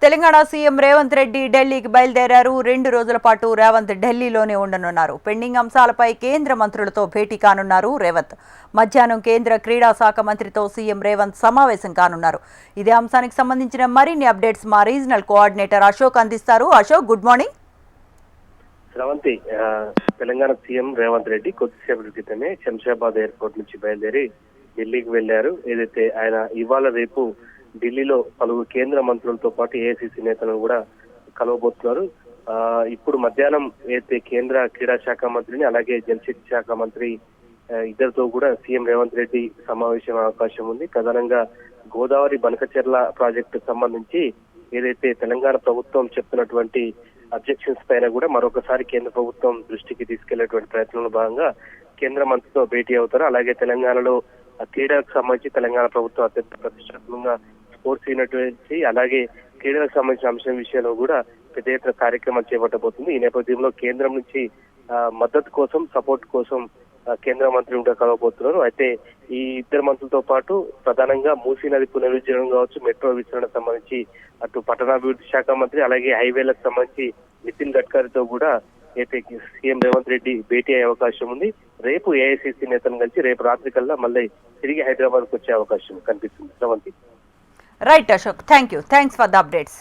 Telangana CM Revanth Reddy ఢిల్లీకి బయలుదేరారు. 2 రోజుల పాటు రేవంత్ ఢిల్లీలోనే ఉండనున్నారు. పెండింగ్ అంశాలపై కేంద్ర మంత్రులతో భేటీ కానున్నారు రేవంత్. మధ్యాహ్నం కేంద్ర క్రీడా శాఖ మంత్రితో సీఎం రేవంత్ సమావేశం కానున్నారు. ఇదే అంశానికి సంబంధించిన మరిన్ని అప్డేట్స్ మా రీజనల్ కోఆర్డినేటర్ అశోక్ అందిస్తారు. Ashok, good morning. Sravanthi, Telangana CM Revanth Reddy కొద్దిసేపటి క్రితమే శంషాబాద్ ఎయిర్పోర్ట్ నుంచి బయలుదేరి ఢిల్లీకి వెళ్లారు. ఏదైతే ఆయన ఇవాళ రేపు ఢిల్లీలో పలువురు కేంద్ర మంత్రులతో పాటు ఏఐసిసి నేతలను కూడా కలవబోతున్నారు. ఇప్పుడు మధ్యాహ్నం అయితే కేంద్ర క్రీడా శాఖ మంత్రిని అలాగే జలశక్తి శాఖ మంత్రి ఇద్దరితో కూడా సీఎం రేవంత్ రెడ్డి సమావేశం అవకాశం ఉంది. ప్రధానంగా గోదావరి బనకచెర్ల ప్రాజెక్టు సంబంధించి ఏదైతే తెలంగాణ ప్రభుత్వం చెప్తున్నటువంటి అబ్జెక్షన్స్ పైన కూడా మరొకసారి కేంద్ర ప్రభుత్వం దృష్టికి తీసుకెళ్లేటువంటి ప్రయత్నంలో భాగంగా కేంద్ర మంత్రితో భేటీ అవుతారు. అలాగే తెలంగాణలో క్రీడలకు సంబంధించి తెలంగాణ ప్రభుత్వం అత్యంత ప్రతిష్టాత్మకంగా స్పోర్ట్స్ అయినటువంటి అలాగే క్రీడలకు సంబంధించిన అంశం విషయంలో కూడా పెద్ద ఎత్తున కార్యక్రమాలు చేపట్టబోతుంది. ఈ నేపథ్యంలో కేంద్రం నుంచి మద్దతు కోసం, సపోర్ట్ కోసం కేంద్ర మంత్రి కూడా కలవబోతున్నారు. అయితే ఈ ఇద్దరు మంత్రులతో పాటు ప్రధానంగా మూసీ నది పునరుజ్జీవనం కావచ్చు, మెట్రో విస్తరణ సంబంధించి అటు పట్టణాభివృద్ధి శాఖ మంత్రి అలాగే హైవేలకు సంబంధించి నితిన్ గడ్కరీతో కూడా అయితే సీఎం రేవంత్ రెడ్డి భేటీ అయ్యే అవకాశం ఉంది. రేపు ఏఐసిసి నేతను కలిసి రేపు రాత్రి కల్లా మళ్ళీ తిరిగి హైదరాబాద్కు వచ్చే అవకాశం కనిపిస్తుంది. Sravanthi. Right Ashok, thanks for the updates.